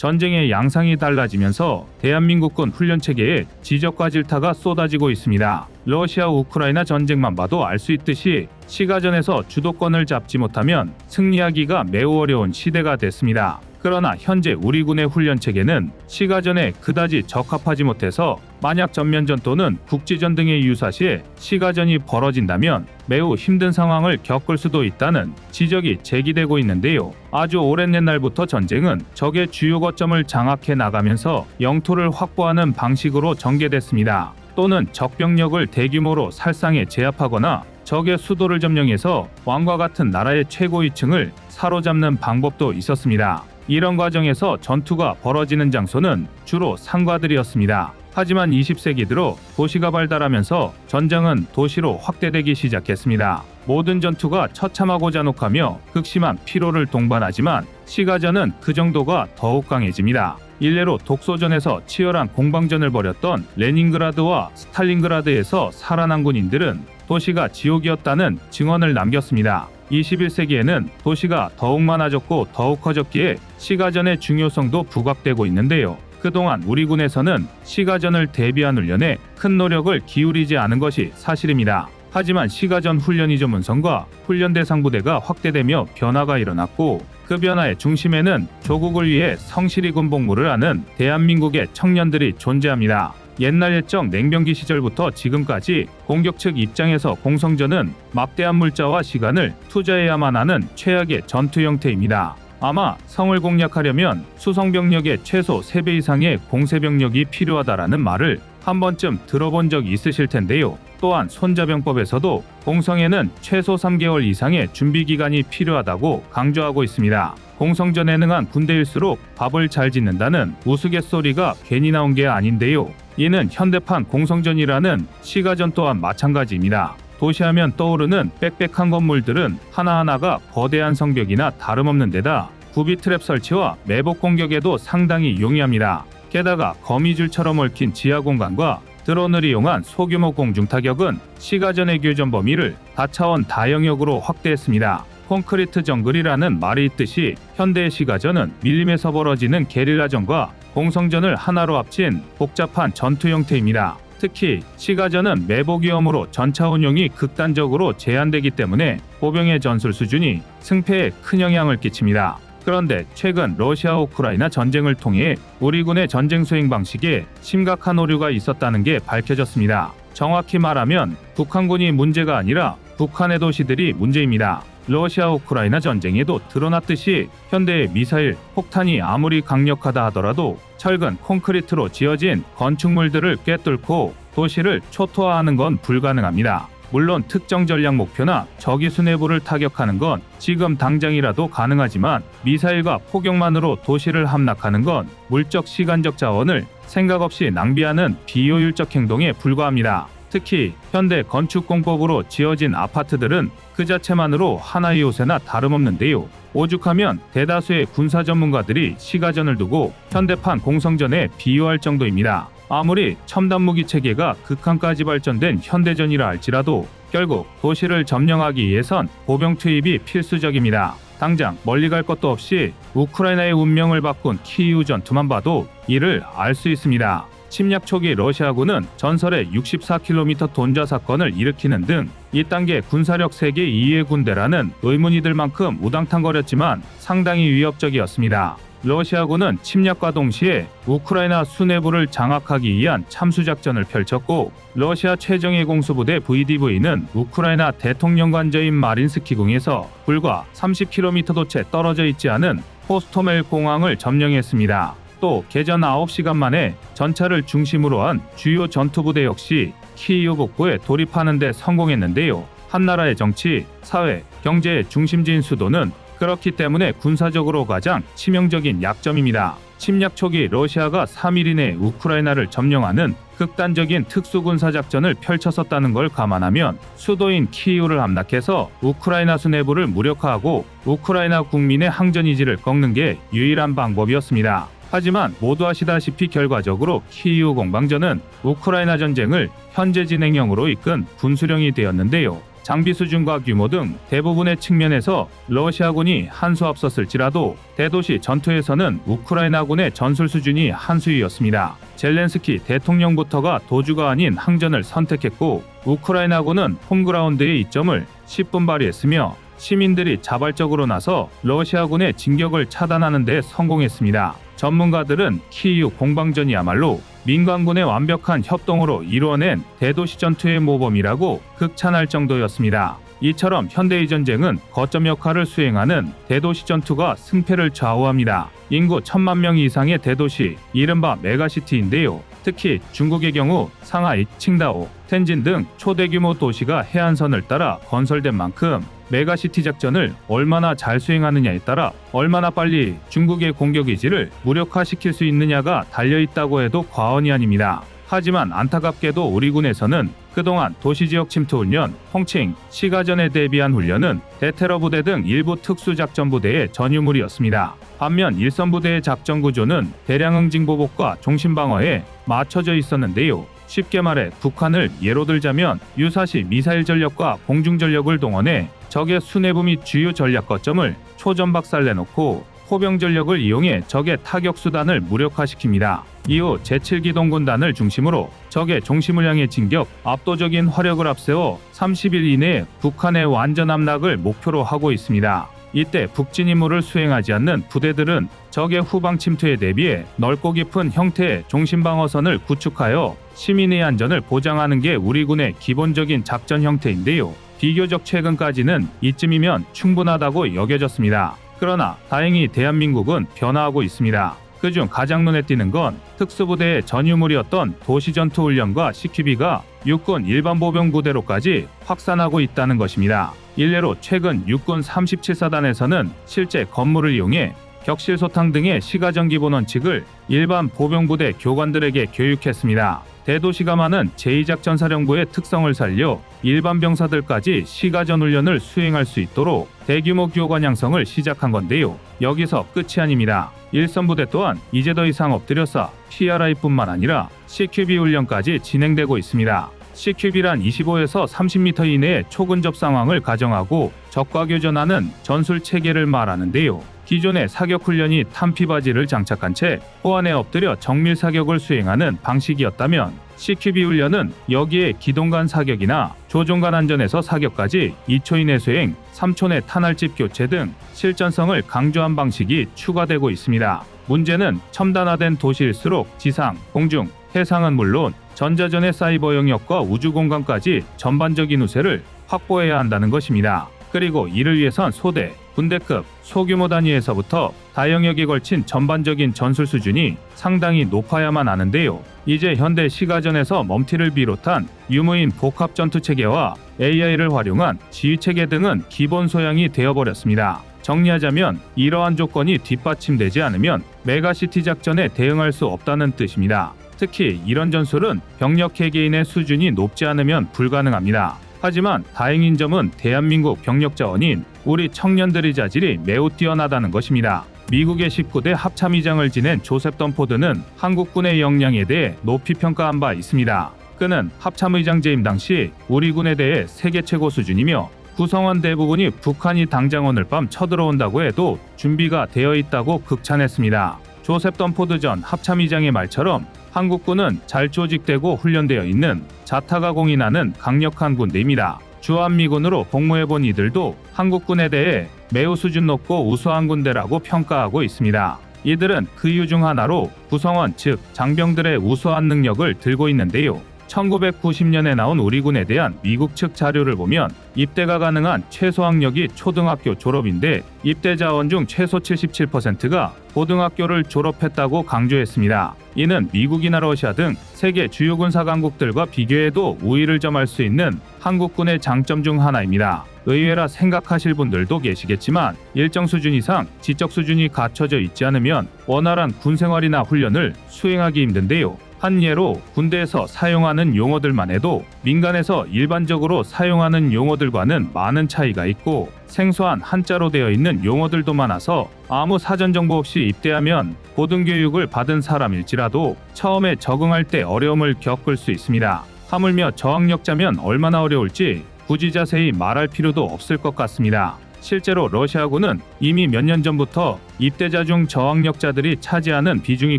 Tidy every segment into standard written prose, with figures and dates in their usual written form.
전쟁의 양상이 달라지면서 대한민국군 훈련체계에 지적과 질타가 쏟아지고 있습니다. 러시아 우크라이나 전쟁만 봐도 알 수 있듯이 시가전에서 주도권을 잡지 못하면 승리하기가 매우 어려운 시대가 됐습니다. 그러나 현재 우리 군의 훈련체계는 시가전에 그다지 적합하지 못해서 만약 전면전 또는 국지전 등의 유사시에 시가전이 벌어진다면 매우 힘든 상황을 겪을 수도 있다는 지적이 제기되고 있는데요. 아주 오랜 옛날부터 전쟁은 적의 주요 거점을 장악해 나가면서 영토를 확보하는 방식으로 전개됐습니다. 또는 적병력을 대규모로 살상에 제압하거나 적의 수도를 점령해서 왕과 같은 나라의 최고위층을 사로잡는 방법도 있었습니다. 이런 과정에서 전투가 벌어지는 장소는 주로 상가들이었습니다. 하지만 20세기 들어 도시가 발달하면서 전장은 도시로 확대되기 시작했습니다. 모든 전투가 처참하고 잔혹하며 극심한 피로를 동반하지만 시가전은 그 정도가 더욱 강해집니다. 일례로 독소전에서 치열한 공방전을 벌였던 레닌그라드와 스탈린그라드에서 살아난 군인들은 도시가 지옥이었다는 증언을 남겼습니다. 21세기에는 도시가 더욱 많아졌고 더욱 커졌기에 시가전의 중요성도 부각되고 있는데요. 그동안 우리 군에서는 시가전을 대비한 훈련에 큰 노력을 기울이지 않은 것이 사실입니다. 하지만 시가전 훈련이 전문성과 훈련 대상 부대가 확대되며 변화가 일어났고 그 변화의 중심에는 조국을 위해 성실히 군복무를 하는 대한민국의 청년들이 존재합니다. 옛날 옛적 냉병기 시절부터 지금까지 공격 측 입장에서 공성전은 막대한 물자와 시간을 투자해야만 하는 최악의 전투 형태입니다. 아마 성을 공략하려면 수성병력의 최소 3배 이상의 공세병력이 필요하다라는 말을 한 번쯤 들어본 적 있으실 텐데요. 또한 손자병법에서도 공성에는 최소 3개월 이상의 준비기간이 필요하다고 강조하고 있습니다. 공성전에 능한 군대일수록 밥을 잘 짓는다는 우스갯소리가 괜히 나온 게 아닌데요. 이는 현대판 공성전이라는 시가전 또한 마찬가지입니다. 도시하면 떠오르는 빽빽한 건물들은 하나하나가 거대한 성벽이나 다름없는 데다 구비 트랩 설치와 매복 공격에도 상당히 용이합니다. 게다가 거미줄처럼 얽힌 지하 공간과 드론을 이용한 소규모 공중 타격은 시가전의 교전 범위를 다차원 다영역으로 확대했습니다. 콘크리트 정글이라는 말이 있듯이 현대의 시가전은 밀림에서 벌어지는 게릴라전과 공성전을 하나로 합친 복잡한 전투 형태입니다. 특히 시가전은 매복 위험으로 전차 운용이 극단적으로 제한되기 때문에 보병의 전술 수준이 승패에 큰 영향을 끼칩니다. 그런데 최근 러시아 우크라이나 전쟁을 통해 우리 군의 전쟁 수행 방식에 심각한 오류가 있었다는 게 밝혀졌습니다. 정확히 말하면 북한군이 문제가 아니라 북한의 도시들이 문제입니다. 러시아 우크라이나 전쟁에도 드러났듯이 현대의 미사일, 폭탄이 아무리 강력하다 하더라도 철근, 콘크리트로 지어진 건축물들을 꿰뚫고 도시를 초토화하는 건 불가능합니다. 물론 특정 전략 목표나 적의 수뇌부를 타격하는 건 지금 당장이라도 가능하지만 미사일과 포격만으로 도시를 함락하는 건 물적 시간적 자원을 생각 없이 낭비하는 비효율적 행동에 불과합니다. 특히 현대 건축공법으로 지어진 아파트들은 그 자체만으로 하나의 요새나 다름없는데요. 오죽하면 대다수의 군사 전문가들이 시가전을 두고 현대판 공성전에 비유할 정도입니다. 아무리 첨단 무기 체계가 극한까지 발전된 현대전이라 할지라도 결국 도시를 점령하기 위해선 보병 투입이 필수적입니다. 당장 멀리 갈 것도 없이 우크라이나의 운명을 바꾼 키이우 전투만 봐도 이를 알 수 있습니다. 침략 초기 러시아군은 전설의 64km 돈자 사건을 일으키는 등 이 단계 군사력 세계 2위의 군대라는 의문이 들 만큼 우당탕거렸지만 상당히 위협적이었습니다. 러시아군은 침략과 동시에 우크라이나 수뇌부를 장악하기 위한 참수작전을 펼쳤고 러시아 최정예 공수부대 VDV는 우크라이나 대통령관저인 마린스키궁에서 불과 30km도 채 떨어져 있지 않은 호스토멜 공항을 점령했습니다. 또 개전 9시간 만에 전차를 중심으로 한 주요 전투부대 역시 키이우 북부에 돌입하는 데 성공했는데요. 한 나라의 정치, 사회, 경제의 중심지인 수도는 그렇기 때문에 군사적으로 가장 치명적인 약점입니다. 침략 초기 러시아가 3일 이내 우크라이나를 점령하는 극단적인 특수군사작전을 펼쳤었다는 걸 감안하면 수도인 키이우를 함락해서 우크라이나 수뇌부를 무력화하고 우크라이나 국민의 항전의지를 꺾는 게 유일한 방법이었습니다. 하지만 모두 아시다시피 결과적으로 키이우 공방전은 우크라이나 전쟁을 현재 진행형으로 이끈 분수령이 되었는데요. 장비 수준과 규모 등 대부분의 측면에서 러시아군이 한 수 앞섰을지라도 대도시 전투에서는 우크라이나군의 전술 수준이 한 수위였습니다. 젤렌스키 대통령부터가 도주가 아닌 항전을 선택했고 우크라이나군은 홈그라운드의 이점을 10분 발휘했으며 시민들이 자발적으로 나서 러시아군의 진격을 차단하는 데 성공했습니다. 전문가들은 키이우 공방전이야말로 민간군의 완벽한 협동으로 이루어낸 대도시 전투의 모범이라고 극찬할 정도였습니다. 이처럼 현대의 전쟁은 거점 역할을 수행하는 대도시 전투가 승패를 좌우합니다. 인구 1000만 명 이상의 대도시, 이른바 메가시티인데요. 특히 중국의 경우 상하이, 칭다오, 텐진 등 초대규모 도시가 해안선을 따라 건설된 만큼 메가시티 작전을 얼마나 잘 수행하느냐에 따라 얼마나 빨리 중국의 공격 의지를 무력화시킬 수 있느냐가 달려있다고 해도 과언이 아닙니다. 하지만 안타깝게도 우리 군에서는 그동안 도시지역 침투 훈련, 홍칭, 시가전에 대비한 훈련은 대테러 부대 등 일부 특수작전부대의 전유물이었습니다. 반면 일선부대의 작전 구조는 대량 응징보복과 종신방어에 맞춰져 있었는데요. 쉽게 말해 북한을 예로 들자면 유사시 미사일 전력과 공중 전력을 동원해 적의 수뇌부 및 주요 전략 거점을 초전박살내놓고 포병 전력을 이용해 적의 타격 수단을 무력화시킵니다. 이후 제7기동군단을 중심으로 적의 중심을 향해 진격, 압도적인 화력을 앞세워 30일 이내에 북한의 완전 함락을 목표로 하고 있습니다. 이때 북진 임무를 수행하지 않는 부대들은 적의 후방 침투에 대비해 넓고 깊은 형태의 종신방어선을 구축하여 시민의 안전을 보장하는 게 우리 군의 기본적인 작전 형태인데요. 비교적 최근까지는 이쯤이면 충분하다고 여겨졌습니다. 그러나 다행히 대한민국은 변화하고 있습니다. 그중 가장 눈에 띄는 건 특수부대의 전유물이었던 도시전투훈련과 CQB가 육군 일반 보병부대로까지 확산하고 있다는 것입니다. 일례로 최근 육군 37사단에서는 실제 건물을 이용해 격실소탕 등의 시가전 기본 원칙을 일반 보병부대 교관들에게 교육했습니다. 대도시가 많은 제2작전사령부의 특성을 살려 일반 병사들까지 시가전 훈련을 수행할 수 있도록 대규모 교관 양성을 시작한 건데요. 여기서 끝이 아닙니다. 일선부대 또한 이제 더 이상 엎드려서 PRI뿐만 아니라 CQB 훈련까지 진행되고 있습니다. CQB란 25에서 30m 이내의 초근접 상황을 가정하고 적과 교전하는 전술 체계를 말하는데요. 기존의 사격 훈련이 탄피바지를 장착한 채 호안에 엎드려 정밀 사격을 수행하는 방식이었다면 CQB 훈련은 여기에 기동간 사격이나 조종간 안전에서 사격까지 2초 이내 수행, 3초 내 탄알집 교체 등 실전성을 강조한 방식이 추가되고 있습니다. 문제는 첨단화된 도시일수록 지상, 공중, 해상은 물론 전자전의 사이버 영역과 우주 공간까지 전반적인 우세를 확보해야 한다는 것입니다. 그리고 이를 위해선 소대, 군대급, 소규모 단위에서부터 다영역에 걸친 전반적인 전술 수준이 상당히 높아야만 하는데요. 이제 현대 시가전에서 멈티를 비롯한 유무인 복합 전투 체계와 AI를 활용한 지휘 체계 등은 기본 소양이 되어버렸습니다. 정리하자면 이러한 조건이 뒷받침되지 않으면 메가시티 작전에 대응할 수 없다는 뜻입니다. 특히 이런 전술은 병력 개개인의 수준이 높지 않으면 불가능합니다. 하지만 다행인 점은 대한민국 병력 자원인 우리 청년들의 자질이 매우 뛰어나다는 것입니다. 미국의 19대 합참의장을 지낸 조셉 덤포드는 한국군의 역량에 대해 높이 평가한 바 있습니다. 그는 합참의장 재임 당시 우리 군에 대해 세계 최고 수준이며 구성원 대부분이 북한이 당장 오늘 밤 쳐들어온다고 해도 준비가 되어 있다고 극찬했습니다. 조셉 덤포드 전 합참의장의 말처럼 한국군은 잘 조직되고 훈련되어 있는 자타가 공인하는 강력한 군대입니다. 주한미군으로 복무해본 이들도 한국군에 대해 매우 수준 높고 우수한 군대라고 평가하고 있습니다. 이들은 그 이유 중 하나로 구성원 즉 장병들의 우수한 능력을 들고 있는데요. 1990년에 나온 우리 군에 대한 미국 측 자료를 보면 입대가 가능한 최소 학력이 초등학교 졸업인데 입대 자원 중 최소 77%가 고등학교를 졸업했다고 강조했습니다. 이는 미국이나 러시아 등 세계 주요 군사 강국들과 비교해도 우위를 점할 수 있는 한국군의 장점 중 하나입니다. 의외라 생각하실 분들도 계시겠지만 일정 수준 이상 지적 수준이 갖춰져 있지 않으면 원활한 군생활이나 훈련을 수행하기 힘든데요. 한 예로 군대에서 사용하는 용어들만 해도 민간에서 일반적으로 사용하는 용어들과는 많은 차이가 있고 생소한 한자로 되어 있는 용어들도 많아서 아무 사전 정보 없이 입대하면 고등교육을 받은 사람일지라도 처음에 적응할 때 어려움을 겪을 수 있습니다. 하물며 저학력자면 얼마나 어려울지 굳이 자세히 말할 필요도 없을 것 같습니다. 실제로 러시아군은 이미 몇 년 전부터 입대자 중 저항력자들이 차지하는 비중이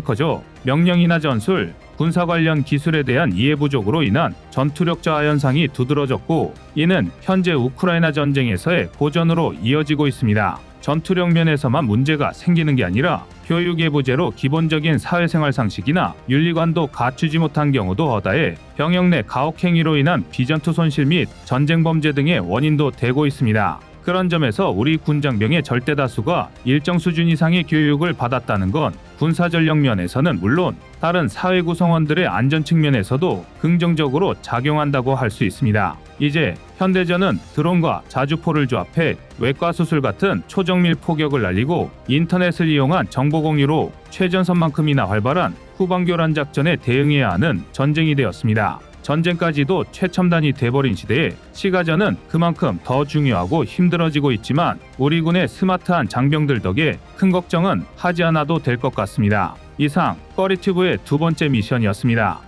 커져 명령이나 전술, 군사 관련 기술에 대한 이해 부족으로 인한 전투력 저하 현상이 두드러졌고, 이는 현재 우크라이나 전쟁에서의 고전으로 이어지고 있습니다. 전투력 면에서만 문제가 생기는 게 아니라 교육 예부제로 기본적인 사회생활 상식이나 윤리관도 갖추지 못한 경우도 허다해 병역 내 가혹행위로 인한 비전투 손실 및 전쟁 범죄 등의 원인도 되고 있습니다. 그런 점에서 우리 군장병의 절대 다수가 일정 수준 이상의 교육을 받았다는 건 군사 전력 면에서는 물론 다른 사회 구성원들의 안전 측면에서도 긍정적으로 작용한다고 할 수 있습니다. 이제 현대전은 드론과 자주포를 조합해 외과 수술 같은 초정밀 포격을 날리고 인터넷을 이용한 정보 공유로 최전선만큼이나 활발한 후방교란 작전에 대응해야 하는 전쟁이 되었습니다. 전쟁까지도 최첨단이 돼버린 시대에 시가전은 그만큼 더 중요하고 힘들어지고 있지만 우리 군의 스마트한 장병들 덕에 큰 걱정은 하지 않아도 될 것 같습니다. 이상 꺼리튜브의 두 번째 미션이었습니다.